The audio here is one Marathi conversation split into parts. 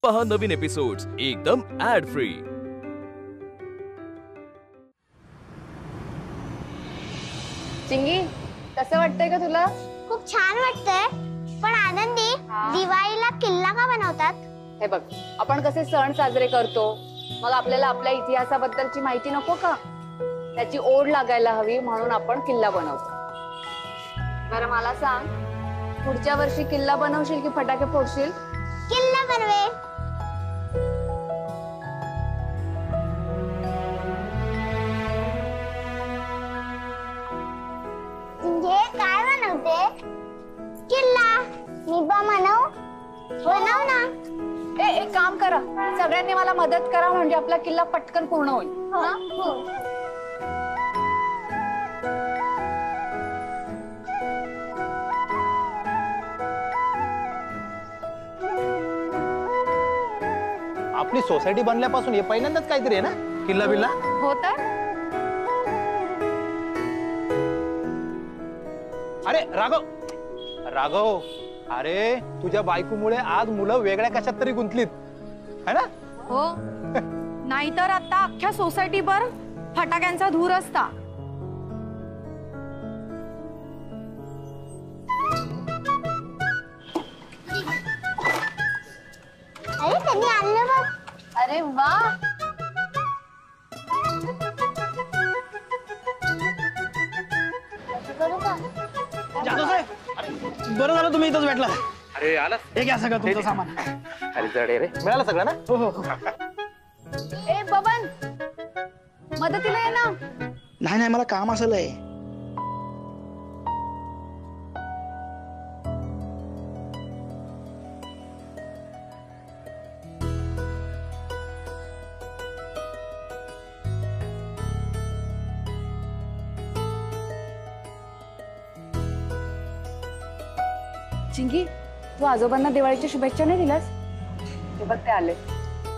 पहा नवीन एपिसोड्स एकदम ऍड फ्री। चिंगी, कसं वाटतंय का तुला? खूप छान वाटतंय, पण आनंदी, दिवाळीला किल्ला का बनवतात? हे बघ, आपण कसे सण साजरे करतो, मग आपल्याला आपल्या इतिहासाबद्दलची माहिती नको का? त्याची ओढ लागायला हवी म्हणून आपण किल्ला बनवतो। बरं मला सांग, पुढच्या वर्षी किल्ला बनवशील की फटाके फोडशील? किल्ला बनवे। काय बनवते? किल्ला। निबा बनव ना। एक काम करा, सगळ्यांनी मला मदत करा म्हणजे आपला किल्ला पटकन पूर्ण होईल। आपली सोसायटी बनल्यापासून हे पहिल्यांदाच काहीतरी आहे ना, किल्ला बिल्ला? हो तर। अरे राघव, अरे तुझ्या बायकोमुळे आज मुलं वेगळ्या कशात तरी गुंतलीत है ना? हो, नाहीतर आता अख्ख्या सोसायटीवर फटाक्यांचा धूर असता। अरे त्यांनी आणलं बघ। अरे वा, करू का? जाधव साहेब, बरं झालं तुम्ही इथंच भेटला। अरे आला, हे घ्या सगळं तुमचं सामान। अरे जड रे, मिळालं सगळं ना? हो। ए बबन, मदतीला ये ना। नाही मला काम असलंय। चिंगी, तू आजोबांना दिवाळीच्या शुभेच्छा नाही दिलास? ते बघ ते आले,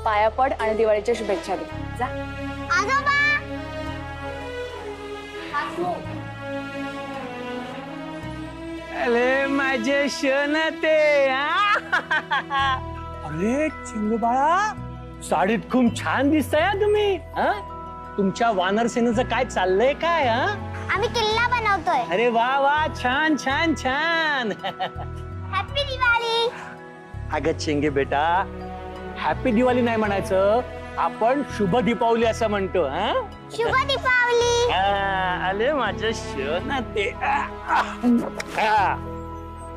पाया पड आणि दिवाळीच्या शुभेच्छा दे जा। आजोबा, अरे माझे शोनते, अरे चिंगू बाळा, साडीत खूप छान दिसताय तुम्ही। तुमच्या वानर सेनेचं काय चाललंय काय? आम्ही किल्ला बनवतोय। अरे वा वा, छान छान छान। हॅपी दिवाळी। अगं चिंगे बेटा, हॅपी दिवाळी नाही म्हणायचं, आपण शुभ दीपावली असं म्हणतो। शुभ दीपावली। अरे माझे शोनते।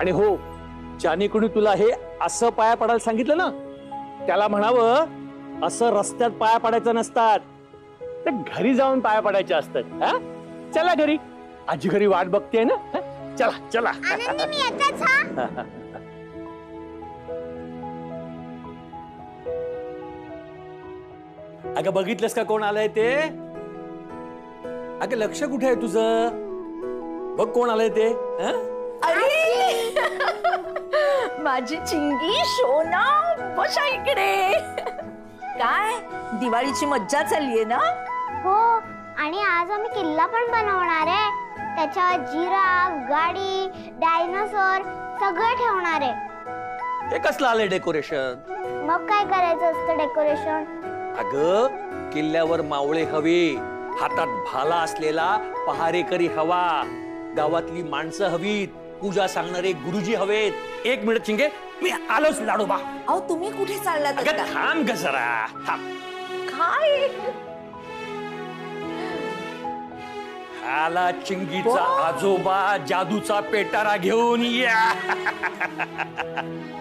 आणि हो, ज्याने कोणी तुला हे असं पाया पडायला सांगितलं ना, त्याला म्हणावं असं रस्त्यात पाया पडायचं नसतात, तर घरी जाऊन पाया पडायचे असतात। चला घरी, आजी घरी वाट बघते ना। चला चला। आनंदी, मी येतेच हा। अगं बघितलंस का कोण आलंय ते? अगं लक्ष कुठे आहे तुझं? बघ कोण आलंय ते। अरे माझी चिंगी, शोना, बसा इकडे। काय दिवाळीची मज्जा चाललीये ना? हो, आणि आज आम्ही किल्ला पण बनवणार आहे। त्याच्यावर जिराफ, गाडी, डायनासोर सगळं ठेवणार आहे। हे कसलं आलंय डेकोरेशन? मग काय करायचं असतं डेकोरेशन? अगं किल्ल्यावर मावळे हवे, हातात भाला असलेला पहारेकरी हवा, गावातली माणसं हवीत, पूजा सांगणारे गुरुजी हवेत। एक मिनिट चिंगे, मी आलोच लाडोबा। अहो तुम्ही कुठे चाललात? अगं थांब ग जरा, थांब। काय? आला चिंगीचा आजोबा, जादूचा पेटारा घेऊन या।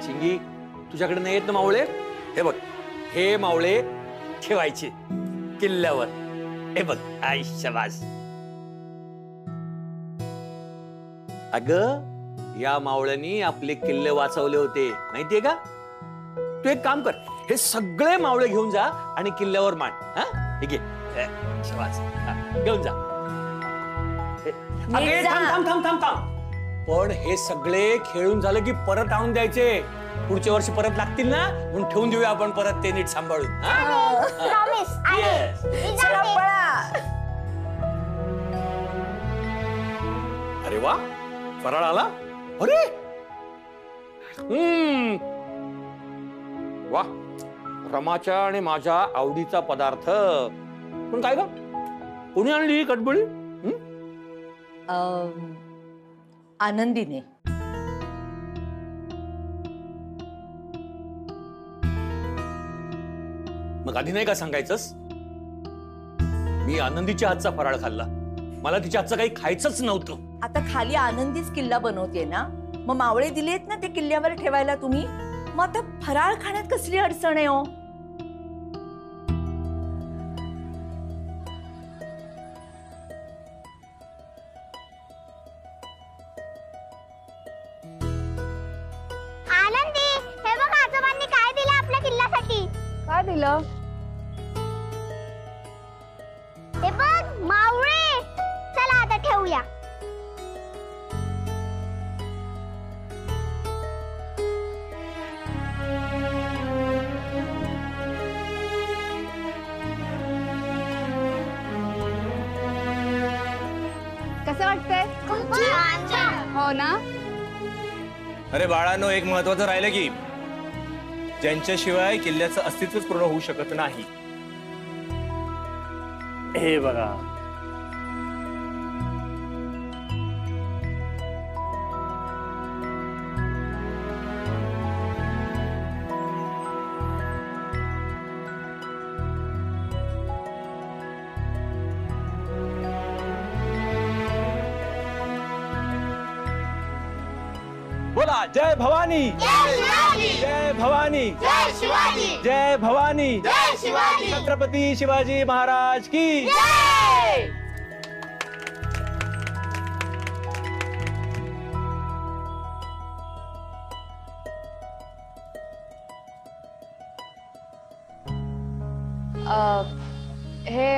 चिंगी, तुझ्याकडे नाही येत ना मावळे? हे बघ, हे मावळे ठेवायचे किल्ल्यावर। हे बघ, आईशाबास। अगं या मावळ्यांनी आपले किल्ले वाचवले होते, माहितीये का? तू एक काम कर, हे सगळे मावळे घेऊन जा आणि किल्ल्यावर मांड। ठीक आहे, शाबास, घेऊन जा। अगे थांब थांब थांब थांब थांब, पण हे सगळे खेळून झालं की परत आणून द्यायचे। पुढच्या वर्षी परत लागतील ना, म्हणून ठेवून देऊया आपण परत ते नीट सांभाळून। प्रॉमिस। अरे वा, फराळ आला? अरे वा, रमाच्या आणि माझ्या आवडीचा पदार्थ. पण काय ग, कोणी आणली ही कटबुळी? आनंदीने. मग आधी नाही का सांगायचंस? मी आनंदीच्या हातचा फराळ खाल्ला, मला तिच्या हातचं काही खायचंच नव्हतं. आता खाली आनंदीच किल्ला बनवते ना, मग मावळे दिलेत ना ते किल्ल्यावर ठेवायला तुम्ही, मग आता फराळ खाण्यात कसली अडचण आहे हो? आनंदी, हे बघ आजोबांनी काय दिलं आपल्या किल्ल्यासाठी. काय दिलं? हे बघ मावळे. चला आता ठेवूया. कसं वाटतंय? हो ना. अरे बाळांनो, एक महत्वाचं राहिलं की ज्यांच्याशिवाय किल्ल्याचं अस्तित्वच पूर्ण होऊ शकत नाही. हे बघा, बोला जय भवानी, जय भवानी, जय भवानी, छत्रपती शिवाजी महाराज की. हे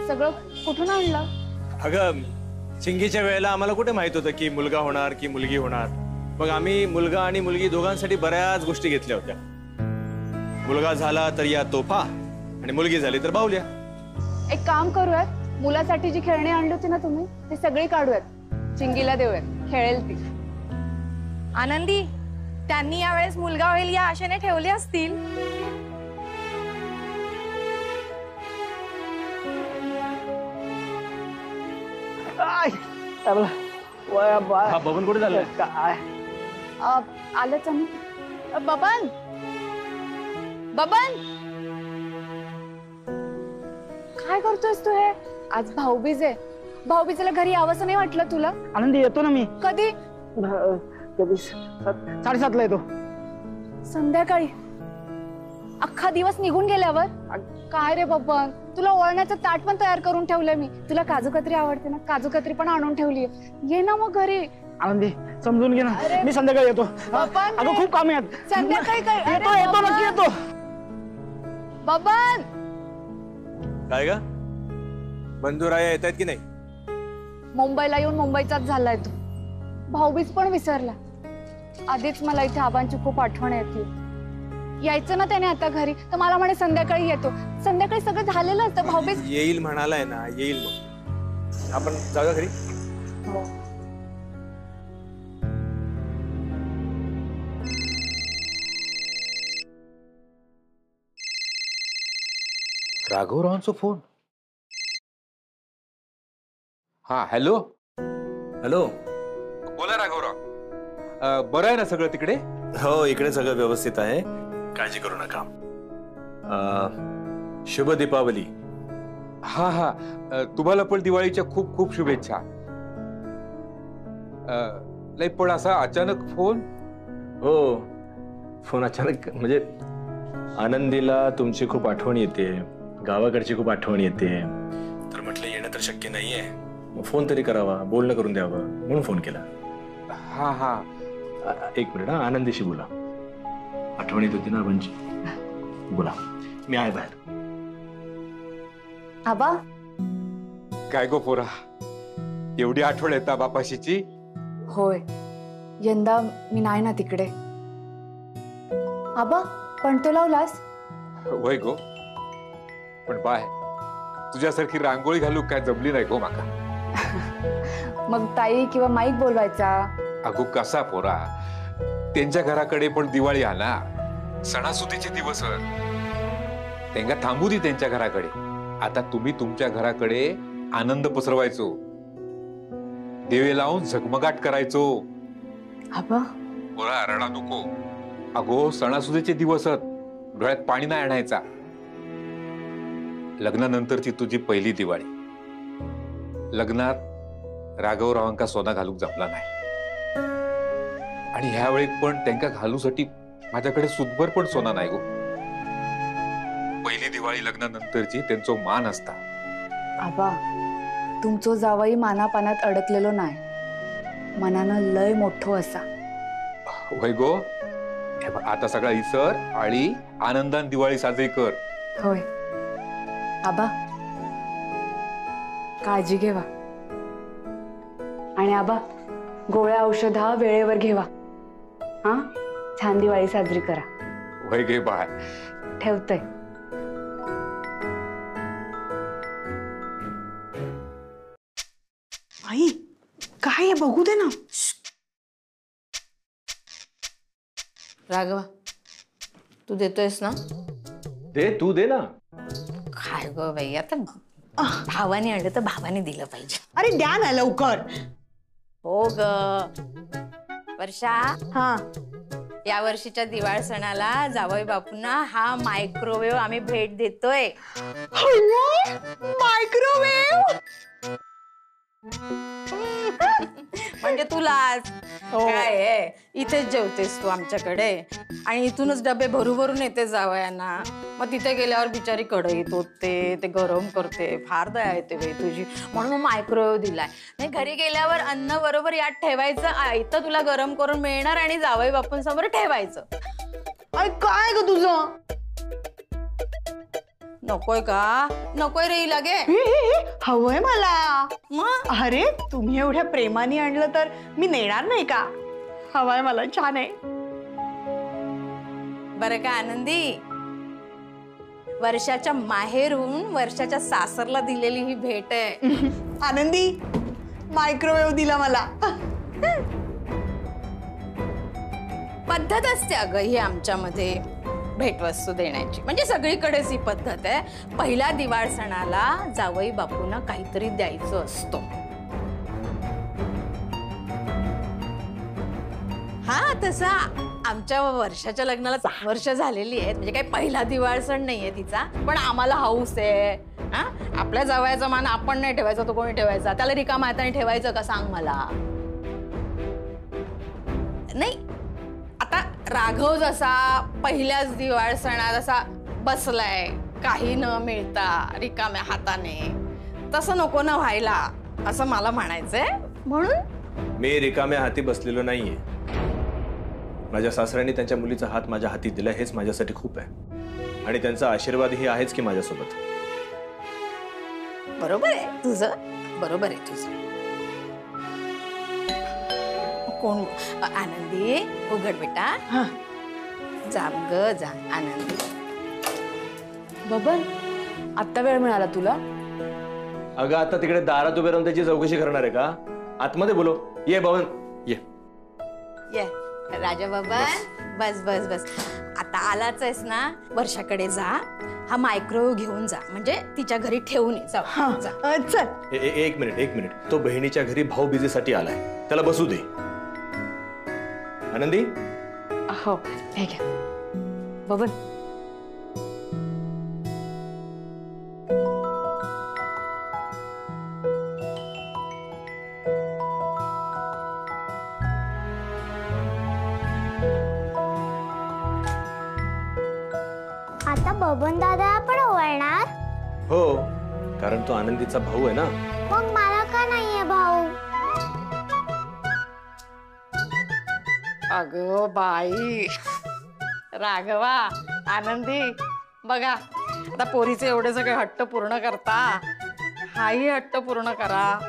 सगळं कुठून आणलं? अगं, चिंगीच्या वेळेला आम्हाला कुठे माहित होतं की मुलगा होणार की मुलगी होणार. मग आम्ही मुलगा आणि मुलगी दोघांसाठी बऱ्याच गोष्टी घेतल्या होत्या. मुलगा झाला तर या तोफा, आणि मुलगी झाली तर बाहुल्या. एक काम करूयात, मुलासाठी जी खेळणी आणली होती ना तुम्ही, ती सगळी काढूयात, चिंगीला देऊयात, खेळेल ती. आनंदी, त्यांनी यावेळेस मुलगा होईल या आशेने ठेवले असतील. हा बबन कुठे झालं? आलंच आम्ही. बबन, बबन, काय करतोयस तू हे? आज भाऊबीज आहे, भाऊबीजेला घरी यावंसं नाही वाटलं तुला? आनंदी, येतो ना मी. कधी? 7:30ला येतो. संध्याकाळी? अख्खा दिवस निघून गेल्यावर? काय रे बबन, तुला ओळण्याचं ताट पण तयार करून ठेवलंय मी. तुला काजू कतरी आवडते ना, काजू कतरी पण आणून ठेवली. ये ना मग घरी. आनंदी, समजून घे ना, मी संध्याकाळी येतो. बबन, अगं खूप काम आहेत. संध्याकाळी काय? अरे येतो बबन. नक्की येतो. बबन, काय ग, बंधुराया येत आहेत की नाही? मुंबईला येऊन मुंबईचाच झालाय तू. भाऊबीज पण विसरला. आधीच मला इथे आबांची खूप आठवण येते. यायचं ना त्याने आता घरी, तर मला म्हणे संध्याकाळी येतो. संध्याकाळी सगळं झालेलं असतं. भाऊबीज येईल म्हणालाय ना, येईल. मग आपण जाऊया घरी. हो. राघवरावांचा फोन. हा, हॅलो. हॅलो. बोला राघवराव. बरं आहे ना सगळं तिकडे? हो, इकडे सगळं व्यवस्थित आहे, काळजी करू नका. शुभ दीपावली. हा हा, तुम्हाला पण दिवाळीच्या खूप खूप शुभेच्छा. नाही पण असा अचानक फोन? हो, फोन अचानक म्हणजे आनंदीला तुमची खूप आठवण येते, गावाकडची खूप आठवण येते, तर म्हटलं येणं तर शक्य नाहीये, मग फोन तरी करावा, बोलणं करून द्यावं म्हणून फोन केला. हा हा, एक मिनिट. हा, आनंदीशी बोला. आठवण येत होती ना म्हणजे. बोला, मी आहे बाहेर. आबा, काय गो पोरा, एवढी आठवण येता बापाशीची? होय, यंदा मी नाही ना तिकडे. आबा, पण तो लावलास? वय गो, पण बाय तुझ्यासारखी रांगोळी घालू काय जमली नाही गो माका. मग ताई किंवा माईक बोलवायचा. अगो कसा पोरा, त्यांच्या घराकडे पण दिवाळी आला, सणासुदीचे दिवस. त्यांना थांबू दे त्यांच्या घराकडे. आता तुम्ही तुमच्या घराकडे आनंद पसरवायचो, दिवे लावून झगमगाट करायचो. आबा बोला रडा नको. अगो सणासुदीचे दिवस आहेत, डोळ्यात पाणी नाही आणायचा. लग्नानंतरची तुझी पहिली दिवाळी. लग्नात राघवरावांका सोना घालूक जमला नाही, आणि ह्या वेळी पण त्यांका घालूसाठी माझ्याकडे सुदभर पण सोना नाही गो. पहिली दिवाळी लग्नानंतरची त्यांचो मान असता. आबा तुमचो जावई मानापानात अडकलेलो नाही, मनानं लय मोठो असा. होय गो. हे बघ, आता सगळा इसर आणि आनंदान दिवाळी साजरी कर. होय आबा, काळजी घेवा. आणि आबा गोळ्या औषधा वेळेवर घेवा. हा, छान दिवाळी साजरी करा. होय गे बाय. ठेवतय. आई काय आहे बघू दे ना. राघवा, तू देतोयस ना? दे, तू दे ना. काय ग बाई, आता भावाने आणलं तर भावाने दिलं पाहिजे. अरे द्या ना लवकर. हो ग वर्षा, हा या वर्षीच्या दिवाळ सणाला जावई बापूंना हा मायक्रोवेव्ह आम्ही भेट देतोय. मायक्रोवेव्ह. म्हणजे तुलाच काय आहे, इथेच जेवतेस तू आमच्याकडे आणि इथूनच डबे भरू भरून येते जावयांना. मग तिथे गेल्यावर बिचारी कढईत होते, ते गरम करते, फार दया येते बाई तुझी. म्हणून मायक्रोवेव्ह दिलाय. नाही घरी गेल्यावर अन्न बरोबर यात ठेवायचं, इथं तुला गरम करून मिळणार आणि जावई बापूंसमोर ठेवायचं. अरे काय ग तुझं. नकोय का? नकोय रे लागे. हवंय मला. मग अरे तुम्ही एवढ्या प्रेमाने आणलं तर मी नेणार नाही का. हवंय मला, छान आहे. बरं का आनंदी, वर्षाच्या माहेरून वर्षाच्या सासरला दिलेली ही भेट आहे. आनंदी मायक्रोवेव्ह दिला मला. पद्धत असते अगं ही आमच्यामध्ये भेटवस्तू देण्याची. म्हणजे सगळीकडेच ही पद्धत आहे. पहिल्या दिवाळ सणाला जावई बापूंना काहीतरी द्यायचं असतं. हा, तसा आमच्या वर्षाच्या लग्नाला 6 वर्ष झालेली आहेत. म्हणजे काही पहिला दिवाळ सण नाहीये तिचा, पण आम्हाला हौस आहे. हा, आपल्या जावयाचा मान आपण नाही ठेवायचा, तो कोणी ठेवायचा? त्याला रिकाम्या हाताने ठेवायचं का सांग मला. नाही, आता राघव जसा पहिल्याच दिवाळ सणात असा बसलाय काही न मिळता रिकाम्या हाताने, तसं नको ना व्हायला, असं मला म्हणायचंय. म्हणून मी रिकाम्या हाती बसलेलो नाहीये. माझ्या सासऱ्यांनी त्यांच्या मुलीचा हात माझ्या हाती दिला, हेच माझ्यासाठी खूप आहे. आणि त्यांचा आशीर्वादही आहेच की माझ्यासोबत. बरोबर आहे तुझं, बरोबर आहे तुझं. कोण? आनंदी उघड बेटा. जा ग जा आनंदी. बबन, आत्ता वेळ मिळाला तुला? अगं आता तिकडे दारात उभे राहून त्याची चौकशी करणार आहे का? आतमध्ये बोलो. ये बबन ये. ये राजा बाबा, बस बस बस. आता आलाच आहेस ना, वर्षाकडे जा, हा मायक्रोवेव्ह घेऊन जा, म्हणजे तिच्या घरी ठेवून ये. जा. चल. एक मिनिट. तो बहिणीच्या घरी भाऊबीजेसाठी आलाय, त्याला बसू दे. आनंदी. हो, हे घ्या. बबन, आता बबन दादा पण ओवाळणार. हो, कारण तो आनंदीचा भाऊ आहे ना. मग मला का नाहीये भाऊ? अगं बाई, राघवा, आनंदी, बघा आता पोरीचे एवढे सगळे हट्ट पूर्ण करता, हाही हट्ट पूर्ण करा.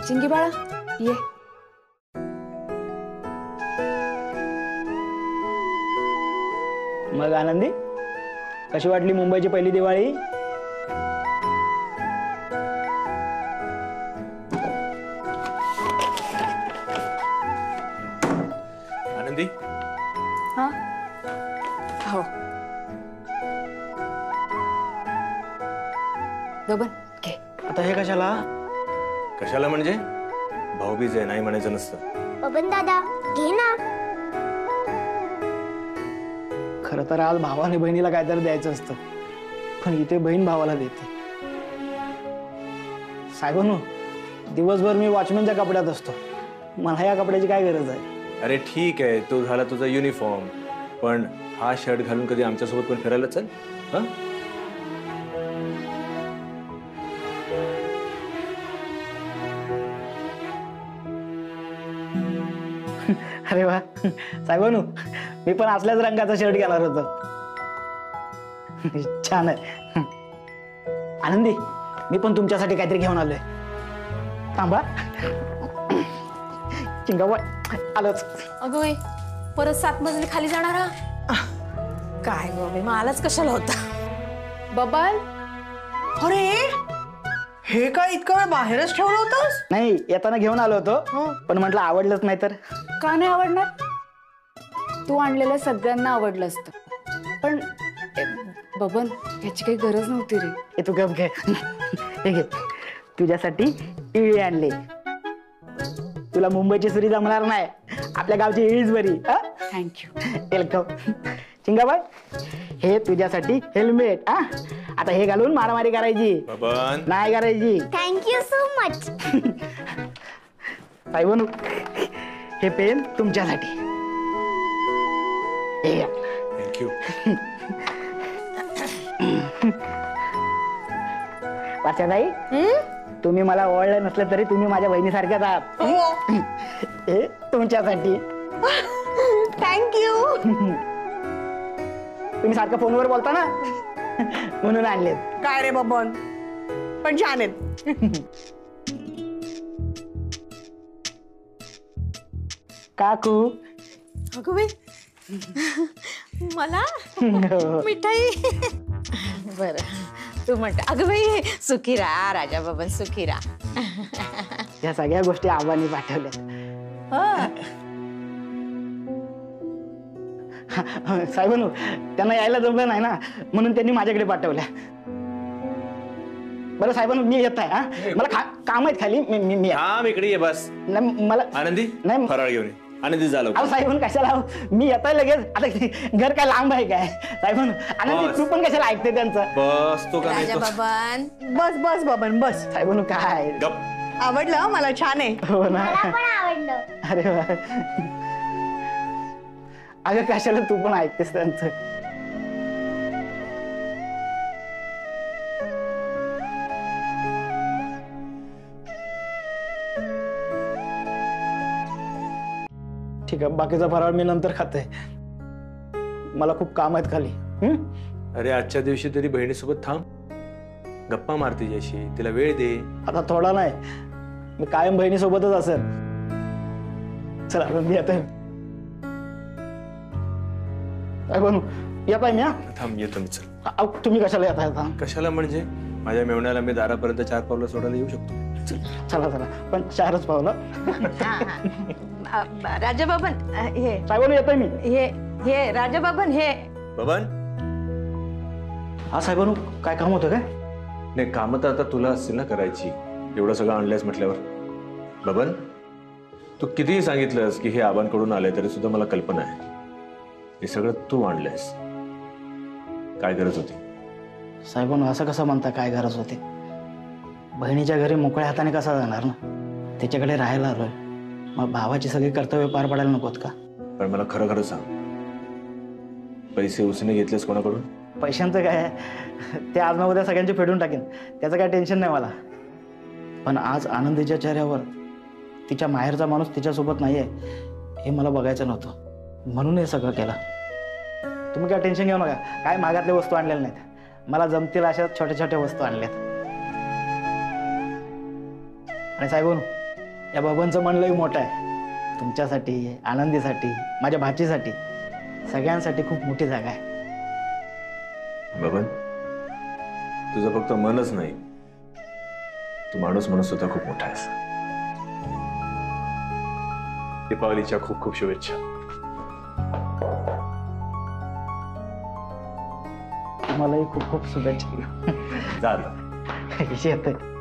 चिंगी बाळा ये. मग आनंदी, कशी वाटली मुंबईची पहिली दिवाळी? आनंदी. हा, हो. बबन घे. आता हे कशाला? कशाला म्हणजे? भाऊबीज आहे, नाही म्हणायचं नसतं. बबन दादा घे ना. खरं तर आज भावाने बहिणीला काहीतरी द्यायचं असतं, पण इथे बहीण भावाला देते. साहेबांनो, दिवसभर मी वॉचमॅनच्या कपड्यात असतो, मला या कपड्याची काय गरज आहे? अरे ठीक आहे, तो झाला तुझा युनिफॉर्म, पण हा शर्ट घालून कधी आमच्यासोबत पण फिरायला चल. हा? अरे वा साहेबांनो, मी पण असल्याच रंगाचा शर्ट घेणार होतो. छान आहे. आनंदी, मी पण तुमच्यासाठी काहीतरी घेऊन आलोय. थांबा. चिंगावा आलोच. अगं बाई, परत 7 मजली खाली जाणार हा? काय गं बाई, मलाच कशाला होता? बबन अरे हे काय इतकं वेळ बाहेरच ठेवलं होतंस? नाही, येताना घेऊन आलो होतो, पण म्हटलं आवडलंच नाही तर. का नाही आवडणार? तू आणलेलं सगळ्यांना आवडलं असतं, पण बबन याची काही गरज नव्हती रे. हे तू गप घे. हे घे, तुझ्यासाठी इळी आणले. तुला मुंबईची सुरी जमणार नाही, आपल्या गावची इळीच बरी. थँक्यू. वेलकम. चिंगाबाई, हे तुझ्यासाठी हेल्मेट. आता हे घालून मारामारी करायची बबन, नाही करायची. Thank you so much. साहेबांनो, हे पेन तुमच्यासाठी. हे घ्या. थँक्यू. वाच्याताई, तुम्ही मला ओळखलं नसलं तरी तुम्ही माझ्या बहिणीसारख्याच आहात. हे तुमच्यासाठी. थँक्यू. तुम्ही सारखं फोनवर बोलता ना, म्हणून आणलेत. काय रे बबन, पण छान आहेत. काकू. अगं बाई, मला मिठाई. बर, तू म्हणते. अगं बाई, सुखी राहा राजा बबन, सुखी राहा. या सगळ्या गोष्टी आबांनी पाठवल्या. साहेबांनो, त्यांना यायला जमलं नाही ना, म्हणून त्यांनी माझ्याकडे पाठवल्या. बरं साहेबांनो, मी येत आहे. हा, मला काम आहेत खाली. मी थांब, इकडे ये बस. नाही, मला आनंदी, नाही. फराळ घेऊन ये. आनंदी झालं. अहो साहेबांनो, कशाला? मी येत आहे लगेच. आता घर काय लांब आहे काय? साहेबांनो, आनंदी बस. तू पण कशाला ऐकते त्यांचं? बस तो का राजा नाही तो? बबन, बस बस बबन बस. साहेबांनो, काय गप. आवडलं मला, छान आहे. हो ना. मला पण आवडलं. अरे वा. अगं कशाला तू पण ऐकतेस त्यांचं? ठीक आहे, बाकीचा फराळ मी नंतर खाते. मला खूप काम आहेत खाली. अरे आजच्या दिवशी तरी बहिणीसोबत थांब, गप्पा मार तिच्याशी, तिला वेळ दे. आता थोडा नाही, मी कायम बहिणीसोबतच असेल. चला मी येते. बनू येत आहे मी. थांब, येतो मी. चल. तुम्ही कशाला येत आहे? कशाला म्हणजे? माझ्या मेवण्याला मी दारापर्यंत 4 पावलं सोडायला येऊ शकतो. चल. चला चला, पण 4च पावलं. राजा बबन, हे साहेबांनो, येतोय मी. हे राजा बबन, हे बबन. हा साहेबांनो, काय काम होतं काय? नाही, कामं तर आता तुला असतील ना करायची, एवढं सगळं आणलंयस म्हटल्यावर. बबन, तू कितीही सांगितलंस की हे आबांकडून आलंय, तरी सुद्धा मला कल्पना आहे हे सगळं तू आणलंयस. काय गरज होती? साहेबांनो, असं कसं म्हणता काय गरज होती? बहिणीच्या घरी मोकळ्या हाताने कसा जाणार ना? त्याच्याकडे राहायला आलोय, मग भावाची सगळी कर्तव्य पार पडायला नकोत का? पण मला खरं खरं सांग, पैसे उसने घेतलेस कोणाकडून? पैशांचं काय, ते आज ना उद्या सगळ्यांचे फेडून टाकेन, त्याचं काय टेन्शन नाही मला. पण आज आनंदीच्या चेहऱ्यावर तिच्या माहेरचा माणूस तिच्यासोबत नाहीये हे मला बघायचं नव्हतं, म्हणून हे सगळं केलं. तुम्ही काय टेन्शन घेऊ नका, काय महागातल्या वस्तू आणलेल्या नाहीत, मला जमतील अशा छोट्या छोट्या वस्तू आणल्यात. आणि साहेबांनो, या बाबांचं मन लई मोठं आहे. तुमच्यासाठी, आनंदीसाठी, माझ्या भाचीसाठी, सगळ्यांसाठी खूप मोठी जागा आहे. बबन, तुझं फक्त मनच नाही, तू माणूस म्हणून सुद्धा खूप मोठा आहेस. दीपावलीच्या खूप खूप शुभेच्छा. तुम्हालाही खूप खूप शुभेच्छा. जा. येते